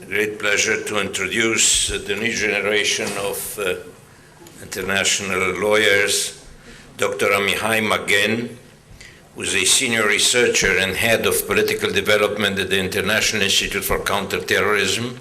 great pleasure to introduce the new generation of international lawyers, Dr. Amichai Magen, who is a senior researcher and head of political development at the International Institute for Counter-Terrorism,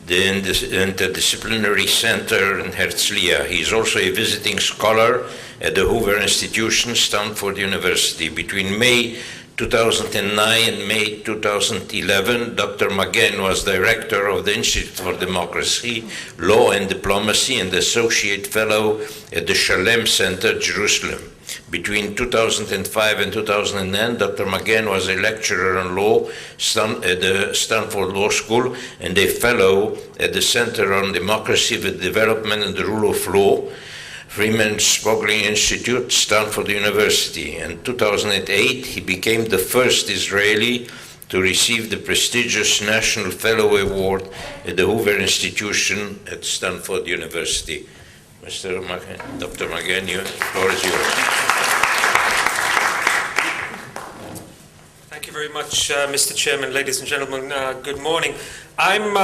the Interdisciplinary Center in Herzliya. He is also a visiting scholar at the Hoover Institution, Stanford University. Between May 2009 and May 2011, Dr. Magen was director of the Institute for Democracy, Law and Diplomacy and Associate Fellow at the Shalem Center, Jerusalem. Between 2005 and 2010, Dr. Magen was a lecturer on law at the Stanford Law School and a fellow at the Center on Democracy, the Development and the Rule of Law, Freeman Spogli Institute, Stanford University. In 2008, he became the first Israeli to receive the prestigious National Fellow Award at the Hoover Institution at Stanford University. Dr. Magen, the floor is yours. Thank you very much, Mr. Chairman, ladies and gentlemen. Good morning. I'm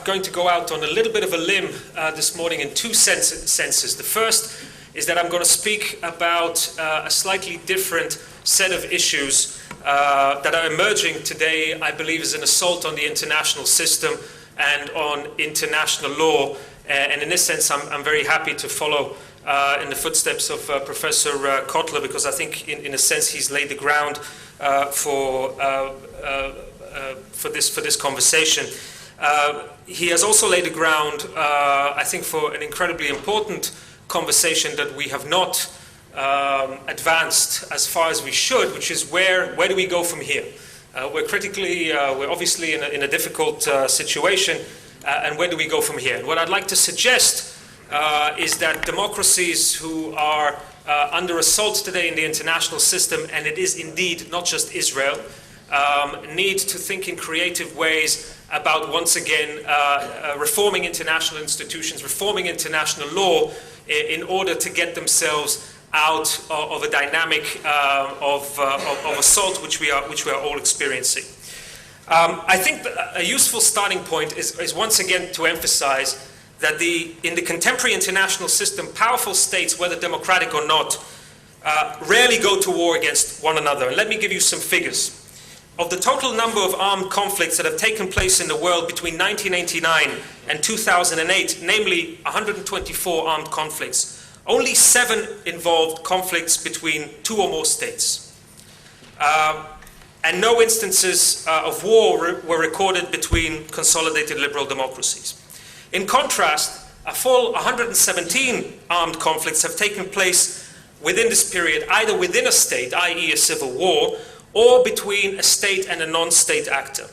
going to go out on a little bit of a limb this morning in two senses. The first is that I'm going to speak about a slightly different set of issues that are emerging today, I believe, as an assault on the international system and on international law. And in this sense, I'm very happy to follow in the footsteps of Professor Kotler, because I think, in a sense, he's laid the ground for this conversation. He has also laid the ground, I think, for an incredibly important conversation that we have not advanced as far as we should, which is where do we go from here? We're obviously in a difficult situation, and where do we go from here? And what I'd like to suggest is that democracies who are under assault today in the international system, and it is indeed not just Israel, need to think in creative ways about, once again, reforming international institutions, reforming international law in order to get themselves out of a dynamic of assault which we are all experiencing. I think a useful starting point is once again to emphasize that in the contemporary international system, powerful states, whether democratic or not, rarely go to war against one another. And let me give you some figures. Of the total number of armed conflicts that have taken place in the world between 1989 and 2008, namely 124 armed conflicts, only 7 involved conflicts between 2 or more states. And no instances of war were recorded between consolidated liberal democracies. In contrast, a full 117 armed conflicts have taken place within this period, either within a state, i.e. a civil war, or between a state and a non-state actor.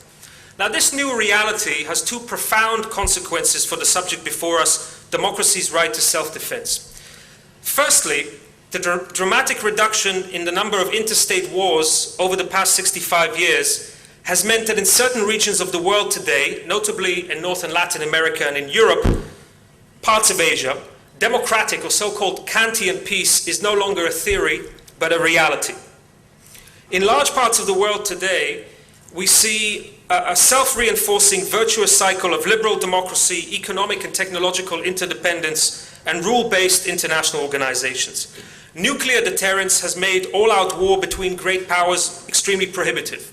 Now, this new reality has 2 profound consequences for the subject before us, democracy's right to self-defense. Firstly, the dramatic reduction in the number of interstate wars over the past 65 years has meant that in certain regions of the world today, notably in North and Latin America and in Europe, parts of Asia, democratic or so-called Kantian peace is no longer a theory, but a reality. In large parts of the world today, we see a self-reinforcing virtuous cycle of liberal democracy, economic and technological interdependence, and rule-based international organizations. Nuclear deterrence has made all-out war between great powers extremely prohibitive.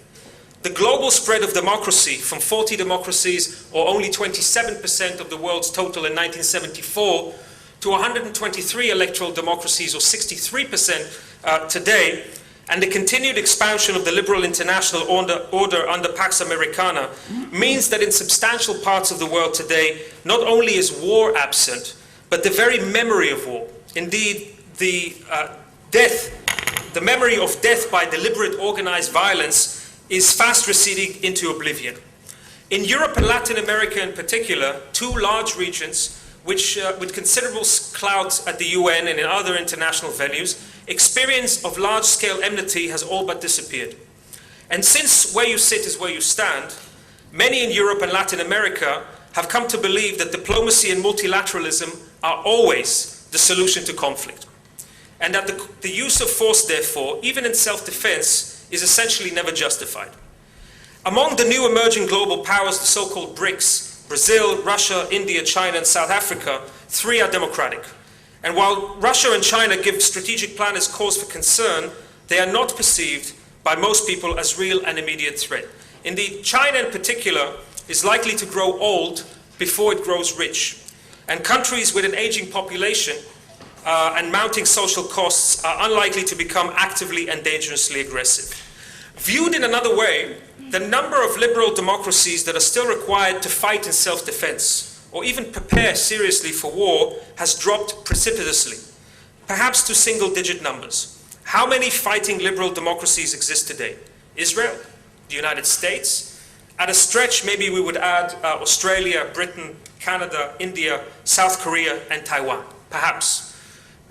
The global spread of democracy from 40 democracies, or only 27% of the world's total in 1974, to 123 electoral democracies, or 63% today, and the continued expansion of the liberal international order under Pax Americana means that in substantial parts of the world today, not only is war absent, but the very memory of war. Indeed, the memory of death by deliberate organized violence is fast receding into oblivion. In Europe and Latin America in particular, 2 large regions which, with considerable clout at the UN and in other international venues, experience of large-scale enmity has all but disappeared. And since where you sit is where you stand, many in Europe and Latin America have come to believe that diplomacy and multilateralism are always the solution to conflict. And that the use of force, therefore, even in self-defense, is essentially never justified. Among the new emerging global powers, the so-called BRICS, Brazil, Russia, India, China, and South Africa, 3 are democratic. And while Russia and China give strategic planners cause for concern, they are not perceived by most people as real and immediate threat. Indeed, China in particular is likely to grow old before it grows rich. And countries with an aging population and mounting social costs are unlikely to become actively and dangerously aggressive. Viewed in another way, the number of liberal democracies that are still required to fight in self-defense or even prepare seriously for war has dropped precipitously, perhaps to single-digit numbers. How many fighting liberal democracies exist today? Israel, the United States. At a stretch, maybe we would add Australia, Britain, Canada, India, South Korea, and Taiwan, perhaps.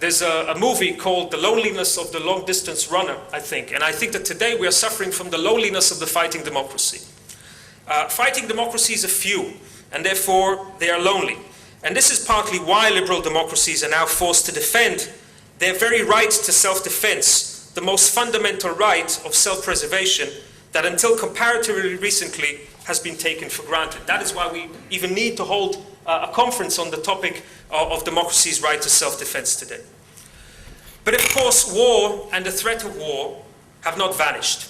There's a movie called The Loneliness of the Long-Distance Runner, I think, and I think that today we are suffering from the loneliness of the fighting democracy. Fighting democracies are few, and therefore they are lonely. And this is partly why liberal democracies are now forced to defend their very right to self-defense, the most fundamental right of self-preservation that until comparatively recently has been taken for granted. That is why we even need to hold a conference on the topic of democracy's right to self-defense today. But of course, war and the threat of war have not vanished.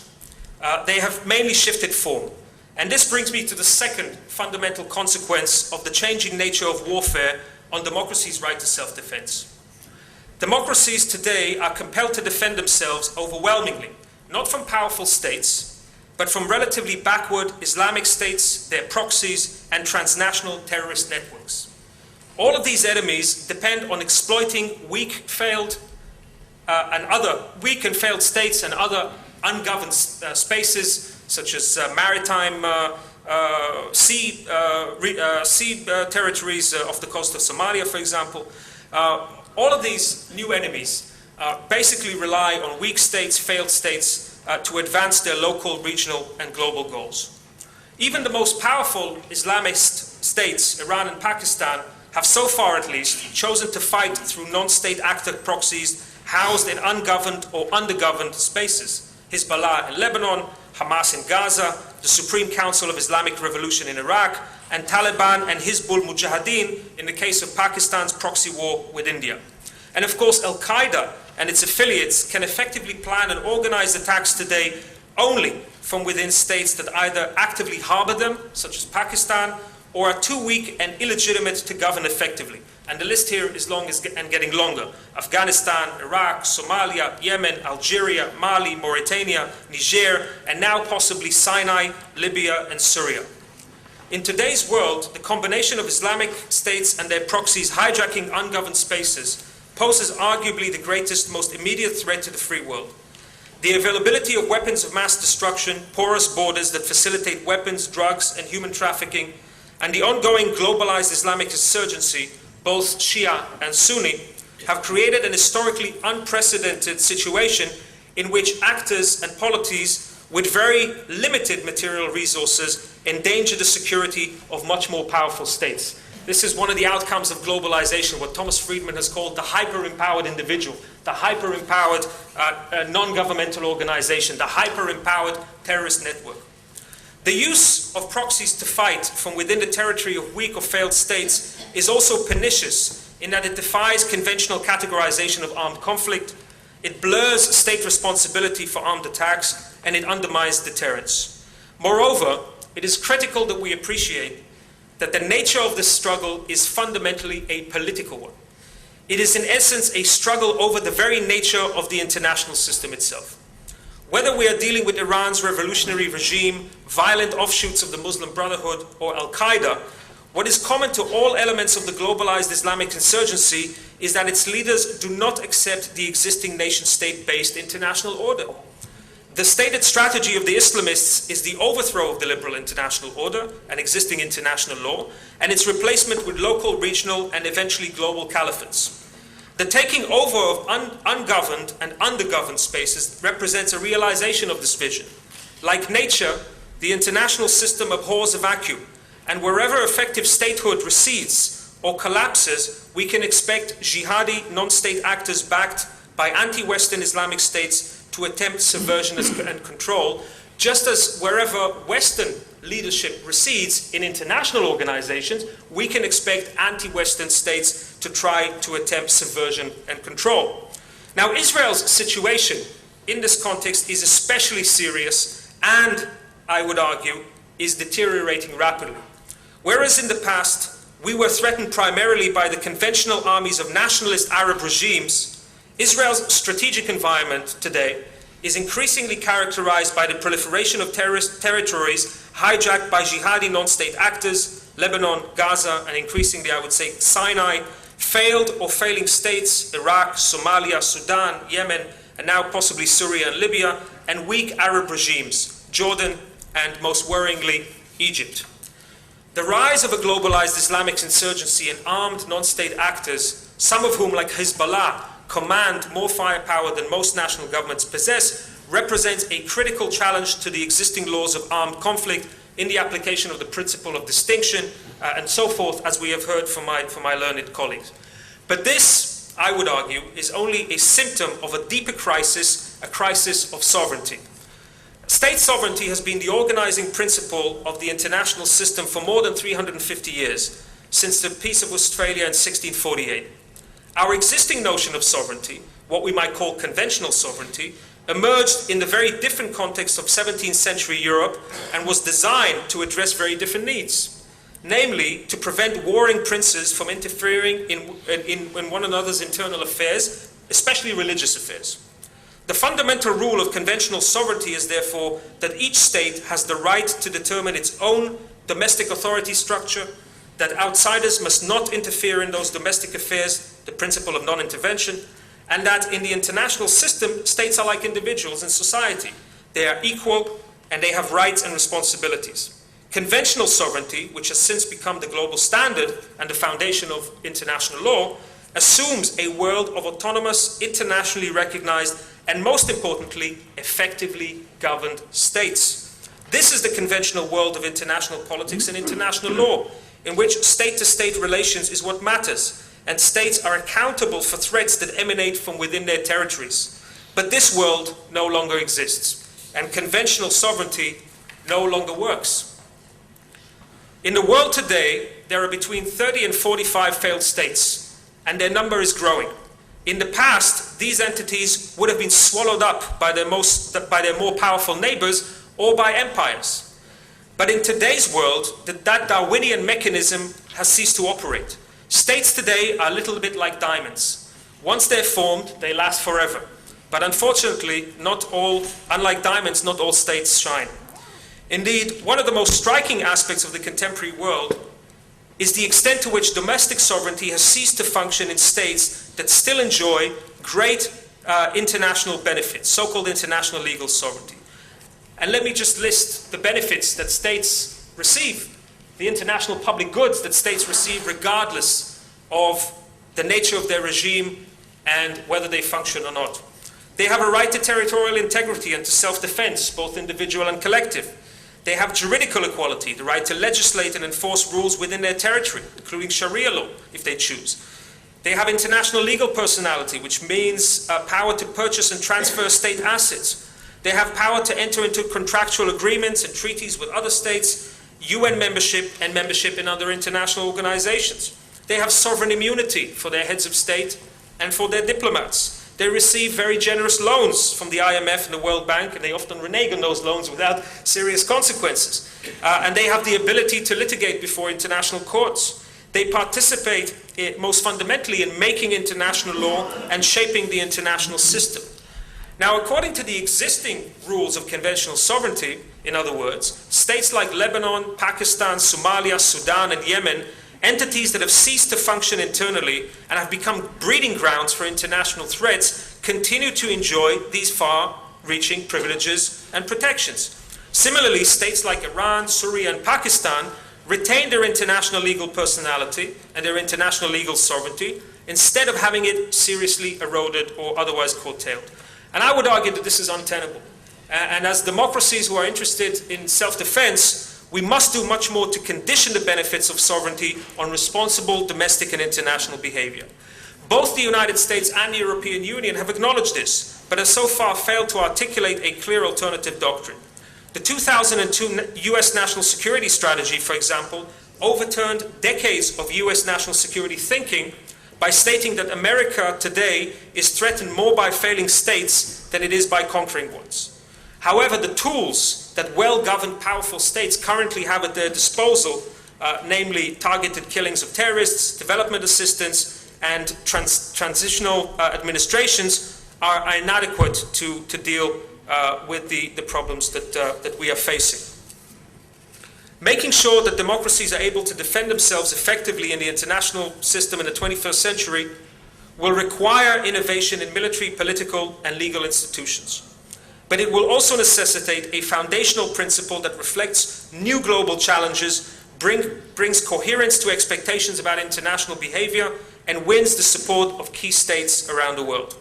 They have mainly shifted form. And this brings me to the second fundamental consequence of the changing nature of warfare on democracy's right to self-defense. Democracies today are compelled to defend themselves overwhelmingly, not from powerful states, but from relatively backward Islamic states, their proxies, and transnational terrorist networks. All of these enemies depend on exploiting weak and failed states and other ungoverned spaces, such as maritime sea territories off the coast of Somalia, for example. All of these new enemies basically rely on weak states, failed states, to advance their local, regional, and global goals. Even the most powerful Islamist states, Iran and Pakistan, have so far at least chosen to fight through non-state actor proxies housed in ungoverned or undergoverned spaces. Hezbollah in Lebanon, Hamas in Gaza, the Supreme Council of Islamic Revolution in Iraq, and Taliban and Hizbul Mujahideen in the case of Pakistan's proxy war with India. And of course, Al-Qaeda and its affiliates can effectively plan and organize attacks today only from within states that either actively harbor them, such as Pakistan, or are too weak and illegitimate to govern effectively. And the list here is long and getting longer. Afghanistan, Iraq, Somalia, Yemen, Algeria, Mali, Mauritania, Niger, and now possibly Sinai, Libya, and Syria. In today's world, the combination of Islamic states and their proxies hijacking ungoverned spaces poses arguably the greatest, most immediate threat to the free world. The availability of weapons of mass destruction, porous borders that facilitate weapons, drugs, and human trafficking, and the ongoing globalized Islamic insurgency, both Shia and Sunni, have created an historically unprecedented situation in which actors and polities with very limited material resources endanger the security of much more powerful states. This is one of the outcomes of globalization, what Thomas Friedman has called the hyper-empowered individual, the hyper-empowered non-governmental organization, the hyper-empowered terrorist network. The use of proxies to fight from within the territory of weak or failed states is also pernicious in that it defies conventional categorization of armed conflict, it blurs state responsibility for armed attacks, and it undermines deterrence. Moreover, it is critical that we appreciate that the nature of this struggle is fundamentally a political one. It is in essence a struggle over the very nature of the international system itself. Whether we are dealing with Iran's revolutionary regime, violent offshoots of the Muslim Brotherhood, or Al-Qaeda, what is common to all elements of the globalized Islamic insurgency is that its leaders do not accept the existing nation-state-based international order. The stated strategy of the Islamists is the overthrow of the liberal international order and existing international law, and its replacement with local, regional, and eventually global caliphates. The taking over of ungoverned and undergoverned spaces represents a realization of this vision. Like nature, the international system abhors a vacuum, and wherever effective statehood recedes or collapses, we can expect jihadi non-state actors backed by anti-Western Islamic states to attempt subversion and control, Just as wherever Western leadership recedes in international organizations, we can expect anti-Western states to try to attempt subversion and control. Now, Israel's situation in this context is especially serious and, I would argue, is deteriorating rapidly. Whereas in the past, we were threatened primarily by the conventional armies of nationalist Arab regimes, Israel's strategic environment today is increasingly characterized by the proliferation of terrorist territories hijacked by jihadi non-state actors, Lebanon, Gaza, and increasingly, I would say, Sinai, failed or failing states, Iraq, Somalia, Sudan, Yemen, and now possibly Syria and Libya, and weak Arab regimes, Jordan, and most worryingly, Egypt. The rise of a globalized Islamic insurgency and armed non-state actors, some of whom, like Hezbollah, command more firepower than most national governments possess, represents a critical challenge to the existing laws of armed conflict in the application of the principle of distinction and so forth, as we have heard from my learned colleagues. But this, I would argue, is only a symptom of a deeper crisis, a crisis of sovereignty. State sovereignty has been the organizing principle of the international system for more than 350 years, since the Peace of Westphalia in 1648. Our existing notion of sovereignty, what we might call conventional sovereignty, emerged in the very different context of 17th century Europe and was designed to address very different needs, namely to prevent warring princes from interfering in one another's internal affairs, especially religious affairs. The fundamental rule of conventional sovereignty is therefore that each state has the right to determine its own domestic authority structure, that outsiders must not interfere in those domestic affairs, the principle of non-intervention, and that in the international system, states are like individuals in society. They are equal and they have rights and responsibilities. Conventional sovereignty, which has since become the global standard and the foundation of international law, assumes a world of autonomous, internationally recognized, and most importantly, effectively governed states. This is the conventional world of international politics and international law, in which state-to-state relations is what matters, and states are accountable for threats that emanate from within their territories. But this world no longer exists, and conventional sovereignty no longer works. In the world today, there are between 30 and 45 failed states, and their number is growing. In the past, these entities would have been swallowed up by their more powerful neighbors or by empires. But in today's world, that Darwinian mechanism has ceased to operate. States today are a little bit like diamonds. Once they're formed, they last forever. But unfortunately, unlike diamonds, not all states shine. Indeed, one of the most striking aspects of the contemporary world is the extent to which domestic sovereignty has ceased to function in states that still enjoy great international benefits, so-called international legal sovereignty. And let me just list the benefits that states receive, the international public goods that states receive regardless of the nature of their regime and whether they function or not. They have a right to territorial integrity and to self-defense, both individual and collective. They have juridical equality, the right to legislate and enforce rules within their territory, including Sharia law, if they choose. They have international legal personality, which means power to purchase and transfer state assets. They have power to enter into contractual agreements and treaties with other states, UN membership, and membership in other international organizations. They have sovereign immunity for their heads of state and for their diplomats. They receive very generous loans from the IMF and the World Bank, and they often renege on those loans without serious consequences. And they have the ability to litigate before international courts. They participate most fundamentally in making international law and shaping the international system. Now, according to the existing rules of conventional sovereignty, in other words, states like Lebanon, Pakistan, Somalia, Sudan, and Yemen, entities that have ceased to function internally and have become breeding grounds for international threats, continue to enjoy these far-reaching privileges and protections. Similarly, states like Iran, Syria, and Pakistan retain their international legal personality and their international legal sovereignty instead of having it seriously eroded or otherwise curtailed. And I would argue that this is untenable. And as democracies who are interested in self-defense, we must do much more to condition the benefits of sovereignty on responsible domestic and international behavior. Both the United States and the European Union have acknowledged this, but have so far failed to articulate a clear alternative doctrine. The 2002 US national security strategy, for example, overturned decades of US national security thinking by stating that America today is threatened more by failing states than it is by conquering ones. However, the tools that well-governed, powerful states currently have at their disposal, namely targeted killings of terrorists, development assistance, and transitional administrations, are inadequate to deal with the problems that we are facing. Making sure that democracies are able to defend themselves effectively in the international system in the 21st century will require innovation in military, political, and legal institutions. But it will also necessitate a foundational principle that reflects new global challenges, brings coherence to expectations about international behavior, and wins the support of key states around the world.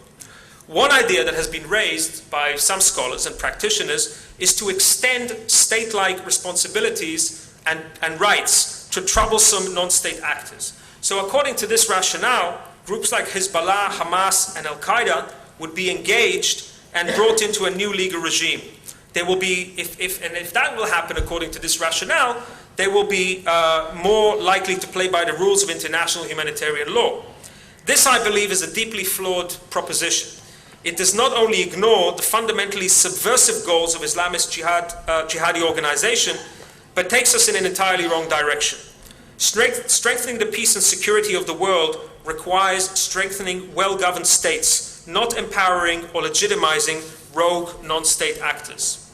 One idea that has been raised by some scholars and practitioners is to extend state-like responsibilities and rights to troublesome non-state actors. So according to this rationale, groups like Hezbollah, Hamas, and Al-Qaeda would be engaged and brought into a new legal regime. They will be, if that will happen according to this rationale, they will be more likely to play by the rules of international humanitarian law. This, I believe, is a deeply flawed proposition. It does not only ignore the fundamentally subversive goals of Islamist jihadi organization, but takes us in an entirely wrong direction. Strengthening the peace and security of the world requires strengthening well-governed states, not empowering or legitimizing rogue non-state actors.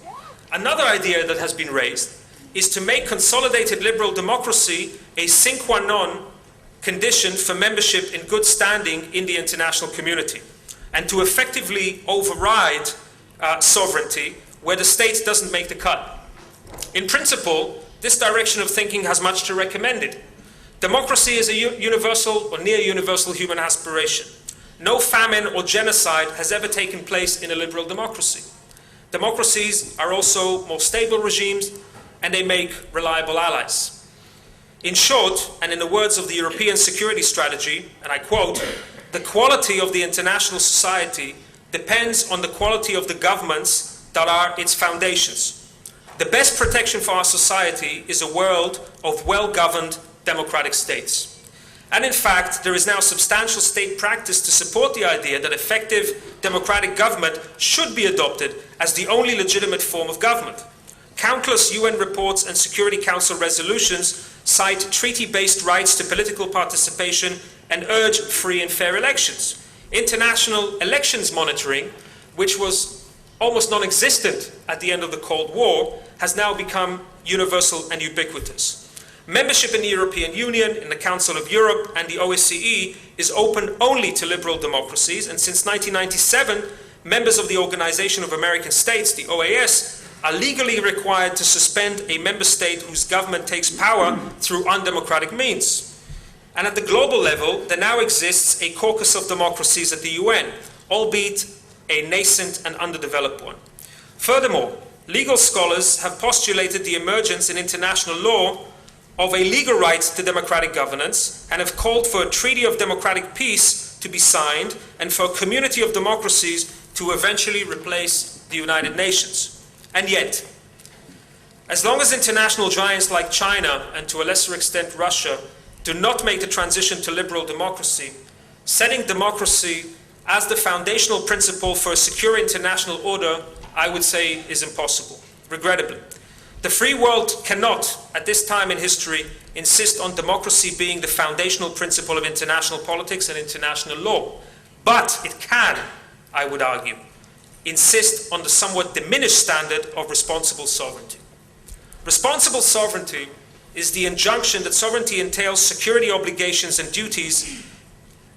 Another idea that has been raised is to make consolidated liberal democracy a sine qua non condition for membership in good standing in the international community, and to effectively override sovereignty where the state doesn't make the cut. In principle, this direction of thinking has much to recommend it. Democracy is a universal or near universal human aspiration. No famine or genocide has ever taken place in a liberal democracy. Democracies are also more stable regimes, and they make reliable allies. In short, and in the words of the European Security Strategy, and I quote, "The quality of the international society depends on the quality of the governments that are its foundations. The best protection for our society is a world of well-governed democratic states." And in fact, there is now substantial state practice to support the idea that effective democratic government should be adopted as the only legitimate form of government. Countless UN reports and Security Council resolutions cite treaty-based rights to political participation and urge free and fair elections. International elections monitoring, which was almost non-existent at the end of the Cold War, has now become universal and ubiquitous. Membership in the European Union, in the Council of Europe, and the OSCE is open only to liberal democracies, and since 1997, members of the Organization of American States, the OAS, are legally required to suspend a member state whose government takes power through undemocratic means. And at the global level, there now exists a caucus of democracies at the UN, albeit a nascent and underdeveloped one. Furthermore, legal scholars have postulated the emergence in international law of a legal right to democratic governance and have called for a treaty of democratic peace to be signed and for a community of democracies to eventually replace the United Nations. And yet, as long as international giants like China and to a lesser extent Russia do not make the transition to liberal democracy, setting democracy as the foundational principle for a secure international order, I would say, is impossible, regrettably. The free world cannot, at this time in history, insist on democracy being the foundational principle of international politics and international law. But it can, I would argue, insist on the somewhat diminished standard of responsible sovereignty. Responsible sovereignty is the injunction that sovereignty entails security obligations and duties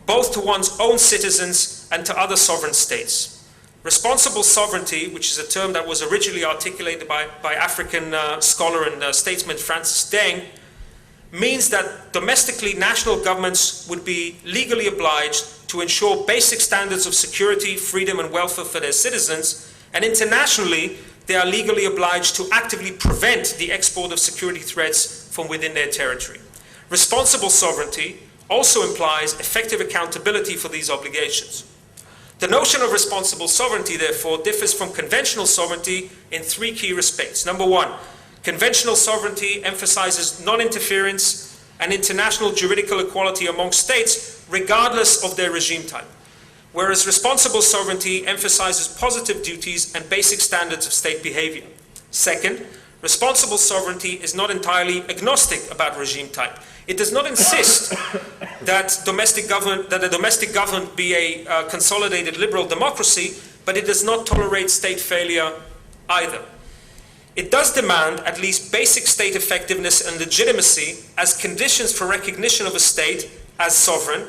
both to one's own citizens and to other sovereign states. Responsible sovereignty, which is a term that was originally articulated by African scholar and statesman Francis Deng, means that domestically national governments would be legally obliged to ensure basic standards of security, freedom, and welfare for their citizens, and internationally they are legally obliged to actively prevent the export of security threats from within their territory. Responsible sovereignty also implies effective accountability for these obligations. The notion of responsible sovereignty, therefore, differs from conventional sovereignty in three key respects. Number one, conventional sovereignty emphasizes non-interference and international juridical equality among states, regardless of their regime type, whereas responsible sovereignty emphasizes positive duties and basic standards of state behavior. Second, responsible sovereignty is not entirely agnostic about regime type. It does not insist that a domestic government be a consolidated liberal democracy, but it does not tolerate state failure either. It does demand at least basic state effectiveness and legitimacy as conditions for recognition of a state as sovereign,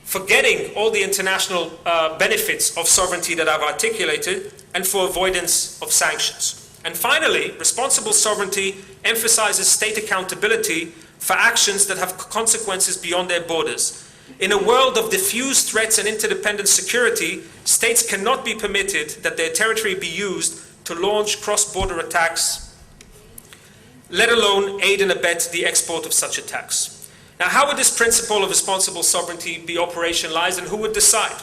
forgetting all the international benefits of sovereignty that I've articulated, and for avoidance of sanctions. And finally, responsible sovereignty emphasizes state accountability for actions that have consequences beyond their borders. In a world of diffuse threats and interdependent security, states cannot be permitted that their territory be used to launch cross-border attacks, let alone aid and abet the export of such attacks. Now, how would this principle of responsible sovereignty be operationalized, and who would decide?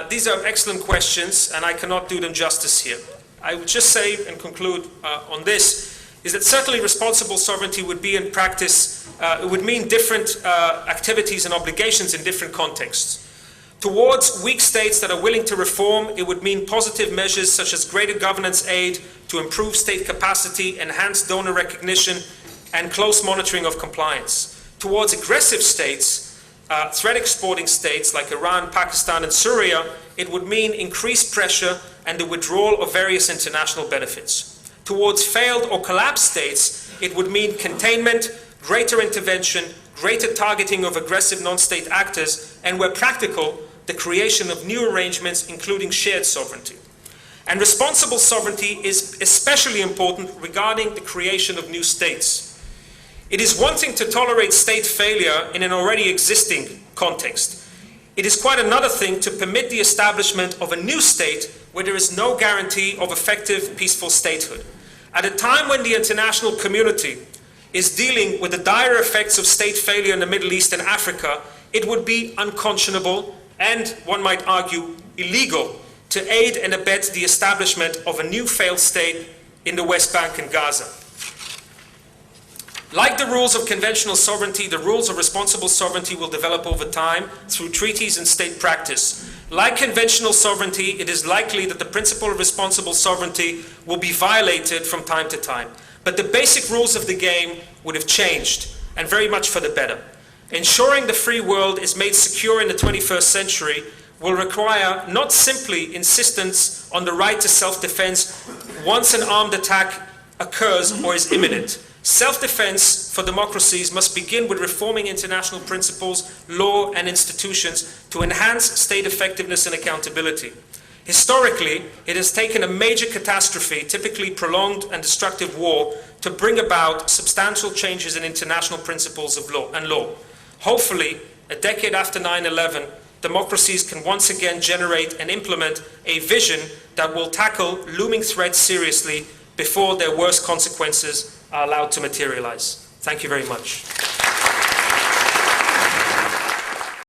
These are excellent questions, and I cannot do them justice here. I would just say and conclude on this, is that certainly responsible sovereignty would be in practice, it would mean different activities and obligations in different contexts. Towards weak states that are willing to reform, it would mean positive measures such as greater governance aid to improve state capacity, enhance donor recognition, and close monitoring of compliance. Towards aggressive states, threat exporting states like Iran, Pakistan, and Syria, it would mean increased pressure and the withdrawal of various international benefits. Towards failed or collapsed states, it would mean containment, greater intervention, greater targeting of aggressive non-state actors, and where practical, the creation of new arrangements, including shared sovereignty. And responsible sovereignty is especially important regarding the creation of new states. It is one thing to tolerate state failure in an already existing context. It is quite another thing to permit the establishment of a new state where there is no guarantee of effective, peaceful statehood. At a time when the international community is dealing with the dire effects of state failure in the Middle East and Africa, it would be unconscionable and, one might argue, illegal to aid and abet the establishment of a new failed state in the West Bank and Gaza. Like the rules of conventional sovereignty, the rules of responsible sovereignty will develop over time through treaties and state practice. Like conventional sovereignty, it is likely that the principle of responsible sovereignty will be violated from time to time. But the basic rules of the game would have changed, and very much for the better. Ensuring the free world is made secure in the 21st century will require not simply insistence on the right to self-defense once an armed attack occurs or is imminent. Self-defense for democracies must begin with reforming international principles, law, and institutions to enhance state effectiveness and accountability. Historically, it has taken a major catastrophe, typically prolonged and destructive war, to bring about substantial changes in international principles of law and law. Hopefully, a decade after 9/11, democracies can once again generate and implement a vision that will tackle looming threats seriously before their worst consequences are allowed to materialize. Thank you very much.